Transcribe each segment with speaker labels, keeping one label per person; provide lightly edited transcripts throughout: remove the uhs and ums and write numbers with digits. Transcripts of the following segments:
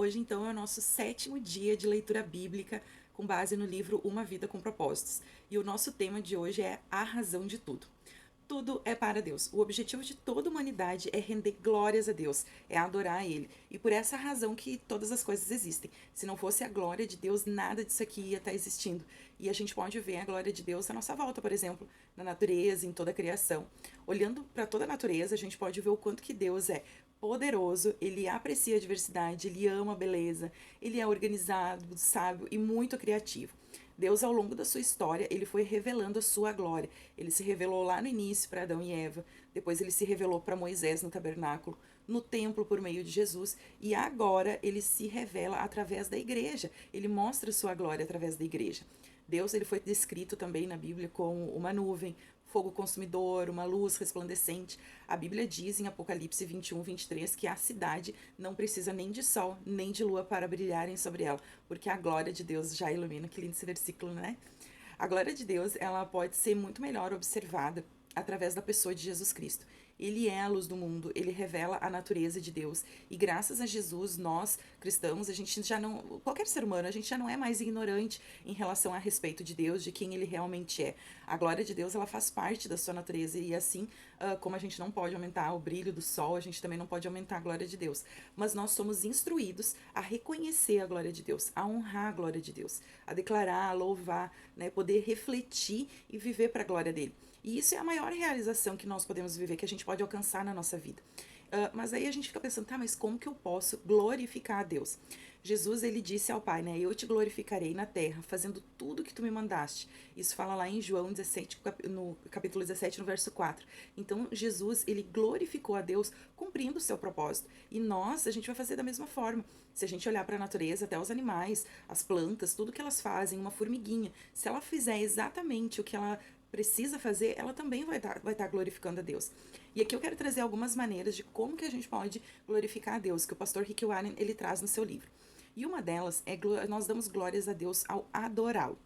Speaker 1: hoje, então, é o nosso 7º dia de leitura bíblica com base no livro Uma Vida com Propósitos. E o nosso tema de hoje é a razão de tudo. Tudo é para Deus. O objetivo de toda a humanidade é render glórias a Deus, é adorar a Ele. E por essa razão que todas as coisas existem. Se não fosse a glória de Deus, nada disso aqui ia estar existindo. E a gente pode ver a glória de Deus à nossa volta, por exemplo, na natureza, em toda a criação. Olhando para toda a natureza, a gente pode ver o quanto que Deus é poderoso, ele aprecia a diversidade, ele ama a beleza, ele é organizado, sábio e muito criativo. Deus, ao longo da sua história, ele foi revelando a sua glória. Ele se revelou lá no início para Adão e Eva, depois ele se revelou para Moisés no tabernáculo, no templo por meio de Jesus, e agora ele se revela através da igreja. Ele mostra a sua glória através da igreja. Deus, ele foi descrito também na Bíblia como uma nuvem, fogo consumidor, uma luz resplandecente. A Bíblia diz em Apocalipse 21:23 que a cidade não precisa nem de sol, nem de lua para brilharem sobre ela, porque a glória de Deus já ilumina. Que lindo esse versículo, né? A glória de Deus, ela pode ser muito melhor observada através da pessoa de Jesus Cristo. Ele é a luz do mundo, ele revela a natureza de Deus. E graças a Jesus, nós, cristãos, a gente já não, qualquer ser humano, a gente já não é mais ignorante em relação a respeito de Deus, de quem ele realmente é. A glória de Deus, ela faz parte da sua natureza e assim, como a gente não pode aumentar o brilho do sol, a gente também não pode aumentar a glória de Deus. Mas nós somos instruídos a reconhecer a glória de Deus, a honrar a glória de Deus, a declarar, a louvar, né, poder refletir e viver para a glória dele. E isso é a maior realização que nós podemos viver, que a gente pode alcançar na nossa vida. Mas aí a gente fica pensando, tá, mas como que eu posso glorificar a Deus? Jesus, ele disse ao Pai, né, eu te glorificarei na terra, fazendo tudo que tu me mandaste. Isso fala lá em João 17, no capítulo 17, no verso 4. Então, Jesus, ele glorificou a Deus cumprindo o seu propósito. E nós, a gente vai fazer da mesma forma. Se a gente olhar para a natureza, até os animais, as plantas, tudo que elas fazem, uma formiguinha, se ela fizer exatamente o que ela precisa fazer, ela também vai tá glorificando a Deus. E aqui eu quero trazer algumas maneiras de como que a gente pode glorificar a Deus, que o pastor Rick Warren, ele traz no seu livro. E uma delas é nós damos glórias a Deus ao adorá-lo.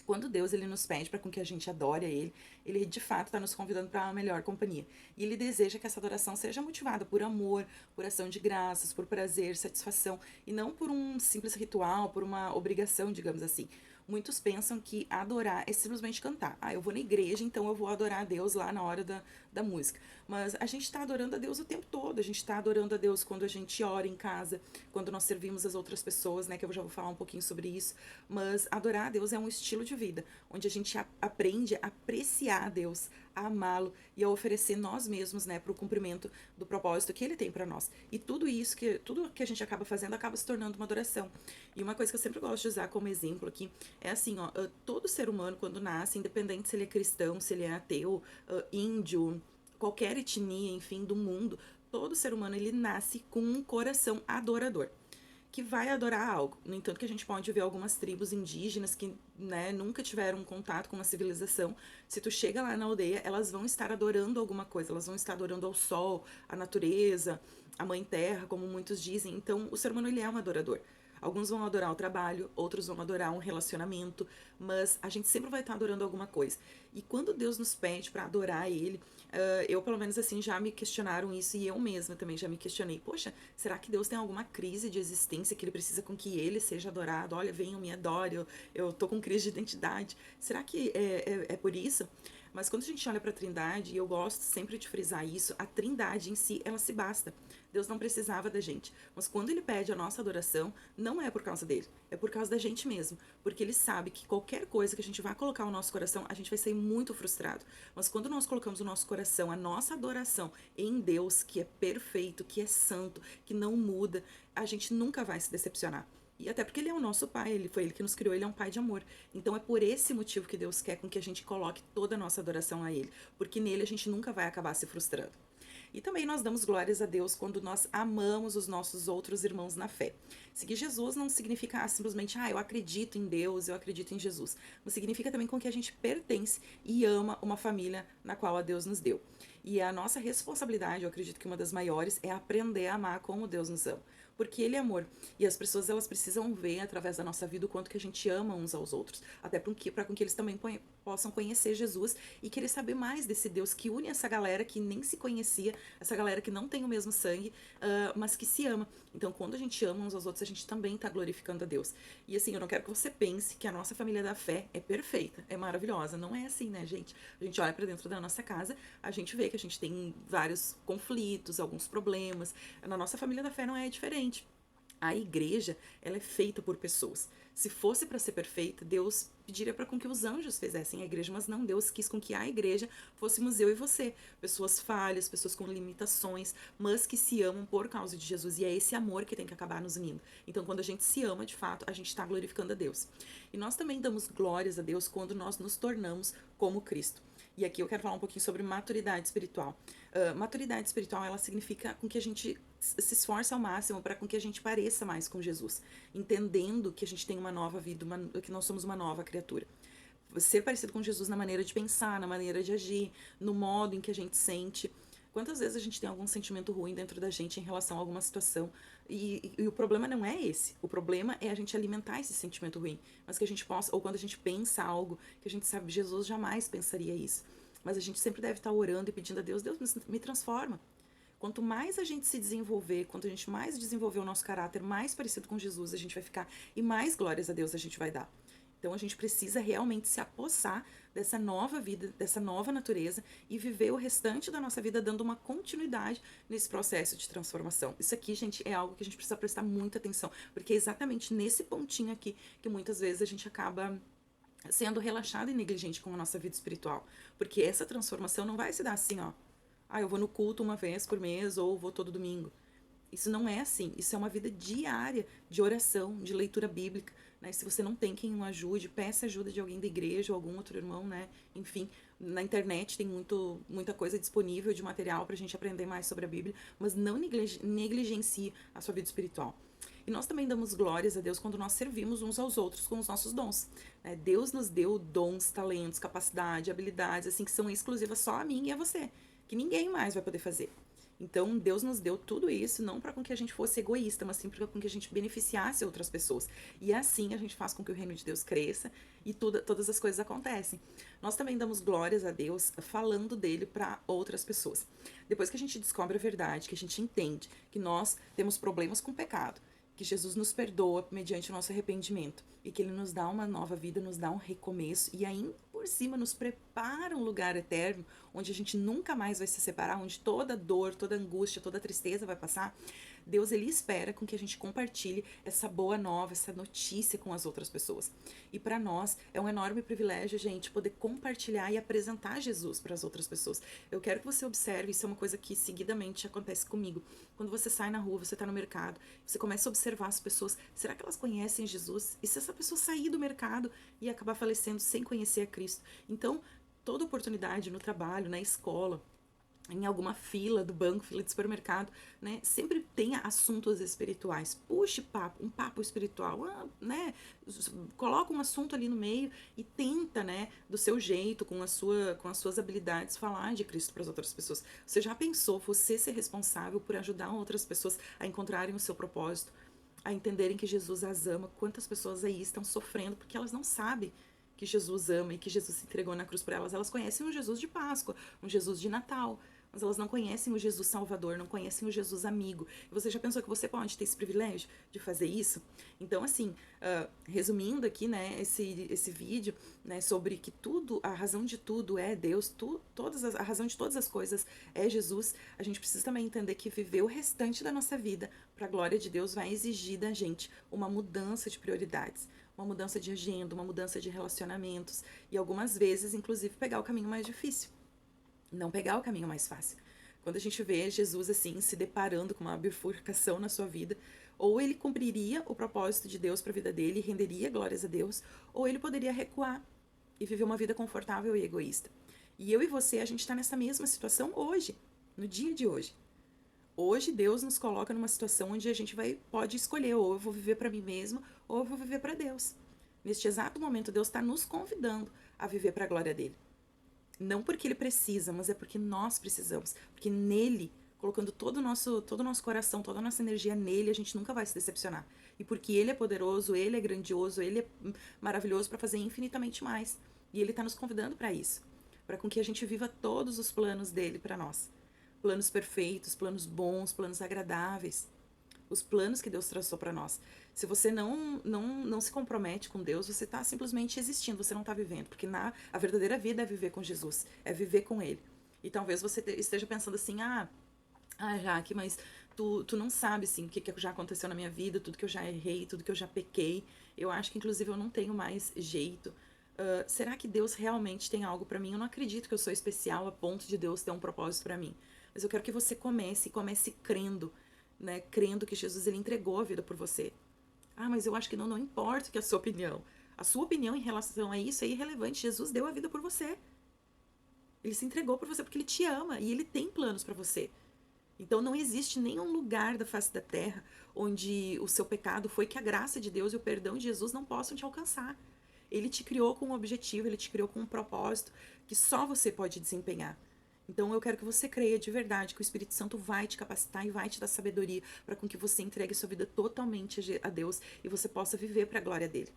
Speaker 1: Quando Deus ele nos pede para com que a gente adore a ele de fato está nos convidando para uma melhor companhia. E ele deseja que essa adoração seja motivada por amor, por ação de graças, por prazer, satisfação, e não por um simples ritual, por uma obrigação, digamos assim. Muitos pensam que adorar é simplesmente cantar. Ah, eu vou na igreja, então eu vou adorar a Deus lá na hora da música. Mas a gente está adorando a Deus o tempo todo. A gente está adorando a Deus quando a gente ora em casa, quando nós servimos as outras pessoas, né? Que eu já vou falar um pouquinho sobre isso. Mas adorar a Deus é um estilo de vida, onde a gente aprende a apreciar a Deus, a amá-lo e a oferecer nós mesmos, né, para o cumprimento do propósito que ele tem para nós. E tudo isso, tudo que a gente acaba fazendo, acaba se tornando uma adoração. E uma coisa que eu sempre gosto de usar como exemplo aqui é assim, ó, todo ser humano quando nasce, independente se ele é cristão, se ele é ateu, índio, qualquer etnia, enfim, do mundo, todo ser humano ele nasce com um coração adorador, que vai adorar algo. No entanto, que a gente pode ver algumas tribos indígenas que, né, nunca tiveram contato com uma civilização. Se tu chega lá na aldeia, elas vão estar adorando alguma coisa, elas vão estar adorando ao sol, a natureza, a mãe terra, como muitos dizem. Então, o ser humano ele é um adorador. Alguns vão adorar o trabalho, outros vão adorar um relacionamento, mas a gente sempre vai estar adorando alguma coisa. E quando Deus nos pede para adorar Ele, eu pelo menos assim já me questionaram isso e eu mesma também já me questionei. Poxa, será que Deus tem alguma crise de existência que Ele precisa com que Ele seja adorado? Olha, venham, me adore, eu tô com crise de identidade. Será que é por isso? Mas quando a gente olha para a Trindade, e eu gosto sempre de frisar isso, a Trindade em si, ela se basta. Deus não precisava da gente. Mas quando ele pede a nossa adoração, não é por causa dele, é por causa da gente mesmo. Porque ele sabe que qualquer coisa que a gente vai colocar no nosso coração, a gente vai sair muito frustrado. Mas quando nós colocamos o nosso coração, a nossa adoração em Deus, que é perfeito, que é santo, que não muda, a gente nunca vai se decepcionar. E até porque ele é o nosso pai, foi ele que nos criou, ele é um pai de amor. Então é por esse motivo que Deus quer com que a gente coloque toda a nossa adoração a ele, porque nele a gente nunca vai acabar se frustrando. E também nós damos glórias a Deus quando nós amamos os nossos outros irmãos na fé. Seguir Jesus não significa simplesmente, eu acredito em Deus, eu acredito em Jesus. Mas significa também com que a gente pertence e ama uma família na qual a Deus nos deu. E a nossa responsabilidade, eu acredito que uma das maiores, é aprender a amar como Deus nos ama. Porque Ele é amor. E as pessoas elas precisam ver através da nossa vida o quanto que a gente ama uns aos outros. Até para com que eles também possam conhecer Jesus e querer saber mais desse Deus que une essa galera que nem se conhecia, essa galera que não tem o mesmo sangue, mas que se ama. Então, quando a gente ama uns aos outros, a gente também tá glorificando a Deus. E assim, eu não quero que você pense que a nossa família da fé é perfeita, é maravilhosa. Não é assim, né, gente? A gente olha pra dentro da nossa casa, a gente vê que a gente tem vários conflitos, alguns problemas. Na nossa família da fé não é diferente. A igreja, ela é feita por pessoas. Se fosse para ser perfeita, Deus pediria para com que os anjos fizessem a igreja, mas não, Deus quis com que a igreja fôssemos eu e você, pessoas falhas, pessoas com limitações, mas que se amam por causa de Jesus, e é esse amor que tem que acabar nos unindo. Então, quando a gente se ama, de fato, a gente está glorificando a Deus. E nós também damos glórias a Deus quando nós nos tornamos como Cristo. E aqui eu quero falar um pouquinho sobre maturidade espiritual. Maturidade espiritual, ela significa com que a gente se esforce ao máximo para com que a gente pareça mais com Jesus, entendendo que a gente tem uma nova vida, que nós somos uma nova criatura. Ser parecido com Jesus na maneira de pensar, na maneira de agir, no modo em que a gente sente. Quantas vezes a gente tem algum sentimento ruim dentro da gente em relação a alguma situação e o problema não é esse. O problema é a gente alimentar esse sentimento ruim. Mas que a gente possa, ou quando a gente pensa algo que a gente sabe, Jesus jamais pensaria isso. Mas a gente sempre deve estar orando e pedindo a Deus, Deus me transforma. Quanto mais a gente se desenvolver, quanto a gente mais desenvolver o nosso caráter, mais parecido com Jesus a gente vai ficar e mais glórias a Deus a gente vai dar. Então a gente precisa realmente se apossar dessa nova vida, dessa nova natureza e viver o restante da nossa vida dando uma continuidade nesse processo de transformação. Isso aqui, gente, é algo que a gente precisa prestar muita atenção, porque é exatamente nesse pontinho aqui que muitas vezes a gente acaba sendo relaxado e negligente com a nossa vida espiritual. Porque essa transformação não vai se dar assim, ó. Ah, eu vou no culto uma vez por mês ou vou todo domingo. Isso não é assim. Isso é uma vida diária de oração, de leitura bíblica. Né? Se você não tem quem o ajude, peça ajuda de alguém da igreja ou algum outro irmão, né? Enfim, na internet tem muita coisa disponível de material pra gente aprender mais sobre a Bíblia, mas não negligencie a sua vida espiritual. E nós também damos glórias a Deus quando nós servimos uns aos outros com os nossos dons. Né? Deus nos deu dons, talentos, capacidade, habilidades, assim, que são exclusivas só a mim e a você, que ninguém mais vai poder fazer. Então, Deus nos deu tudo isso, não para com que a gente fosse egoísta, mas sim para com que a gente beneficiasse outras pessoas. E assim a gente faz com que o reino de Deus cresça e todas as coisas acontecem. Nós também damos glórias a Deus falando dele para outras pessoas. Depois que a gente descobre a verdade, que a gente entende que nós temos problemas com o pecado, que Jesus nos perdoa mediante o nosso arrependimento e que ele nos dá uma nova vida, nos dá um recomeço e ainda por cima nos prepara um lugar eterno onde a gente nunca mais vai se separar, onde toda dor, toda angústia, toda tristeza vai passar. Deus, ele espera com que a gente compartilhe essa boa nova, essa notícia com as outras pessoas. E para nós é um enorme privilégio, gente, poder compartilhar e apresentar Jesus para as outras pessoas. Eu quero que você observe, isso é uma coisa que seguidamente acontece comigo. Quando você sai na rua, você está no mercado, você começa a observar as pessoas, será que elas conhecem Jesus? E se essa pessoa sair do mercado e acabar falecendo sem conhecer a Cristo? Então, toda oportunidade no trabalho, na escola, em alguma fila do banco, fila de supermercado, né? Sempre tenha assuntos espirituais. Puxe um papo espiritual, né? Coloca um assunto ali no meio e tenta, né, do seu jeito, com as suas habilidades, falar de Cristo para as outras pessoas. Você já pensou você ser responsável por ajudar outras pessoas a encontrarem o seu propósito, a entenderem que Jesus as ama? Quantas pessoas aí estão sofrendo porque elas não sabem que Jesus ama e que Jesus se entregou na cruz por elas? Elas conhecem um Jesus de Páscoa, um Jesus de Natal, mas elas não conhecem o Jesus Salvador, não conhecem o Jesus amigo. E você já pensou que você pode ter esse privilégio de fazer isso? Então, assim, resumindo aqui, né, esse vídeo, né, sobre que tudo, a razão de tudo é Deus, a razão de todas as coisas é Jesus, a gente precisa também entender que viver o restante da nossa vida para a glória de Deus vai exigir da gente uma mudança de prioridades, uma mudança de agenda, uma mudança de relacionamentos e algumas vezes, inclusive, pegar o caminho mais difícil. Não pegar o caminho mais fácil. Quando a gente vê Jesus assim se deparando com uma bifurcação na sua vida, ou ele cumpriria o propósito de Deus para a vida dele e renderia glórias a Deus, ou ele poderia recuar e viver uma vida confortável e egoísta. E eu e você, a gente está nessa mesma situação hoje, no dia de hoje. Hoje Deus nos coloca numa situação onde a gente pode escolher, ou eu vou viver para mim mesmo, ou eu vou viver para Deus. Neste exato momento, Deus está nos convidando a viver para a glória dele. Não porque ele precisa, mas é porque nós precisamos. Porque nele, colocando todo o nosso coração, toda a nossa energia nele, a gente nunca vai se decepcionar. E porque ele é poderoso, ele é grandioso, ele é maravilhoso para fazer infinitamente mais. E Ele está nos convidando para isso, para com que a gente viva todos os planos dele para nós. Planos perfeitos, planos bons, planos agradáveis. Os planos que Deus traçou para nós. Se você não se compromete com Deus, você está simplesmente existindo, você não está vivendo. Porque a verdadeira vida é viver com Jesus, é viver com Ele. E talvez você esteja pensando assim, Jaque, mas tu não sabe, assim, o que já aconteceu na minha vida, tudo que eu já errei, tudo que eu já pequei. Eu acho que, inclusive, eu não tenho mais jeito. Será que Deus realmente tem algo pra mim? Eu não acredito que eu sou especial a ponto de Deus ter um propósito pra mim. Mas eu quero que você comece crendo, né? Crendo que Jesus, ele entregou a vida por você. Mas eu acho que não importa que a sua opinião. A sua opinião em relação a isso é irrelevante. Jesus deu a vida por você. Ele se entregou por você porque ele te ama e ele tem planos pra você. Então não existe nenhum lugar da face da terra onde o seu pecado foi que a graça de Deus e o perdão de Jesus não possam te alcançar. Ele te criou com um objetivo, ele te criou com um propósito que só você pode desempenhar. Então eu quero que você creia de verdade que o Espírito Santo vai te capacitar e vai te dar sabedoria para com que você entregue sua vida totalmente a Deus e você possa viver para a glória dele.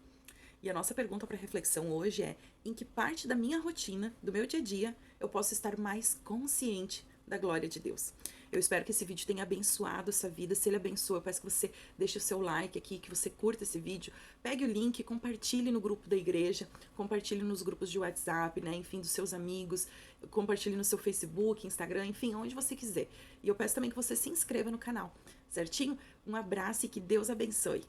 Speaker 1: E a nossa pergunta para reflexão hoje é: em que parte da minha rotina, do meu dia a dia, eu posso estar mais consciente da glória de Deus? Eu espero que esse vídeo tenha abençoado a sua vida. Se ele abençoa, eu peço que você deixe o seu like aqui, que você curta esse vídeo. Pegue o link, compartilhe no grupo da igreja, compartilhe nos grupos de WhatsApp, né? Enfim, dos seus amigos, compartilhe no seu Facebook, Instagram, enfim, onde você quiser. E eu peço também que você se inscreva no canal, certinho? Um abraço e que Deus abençoe.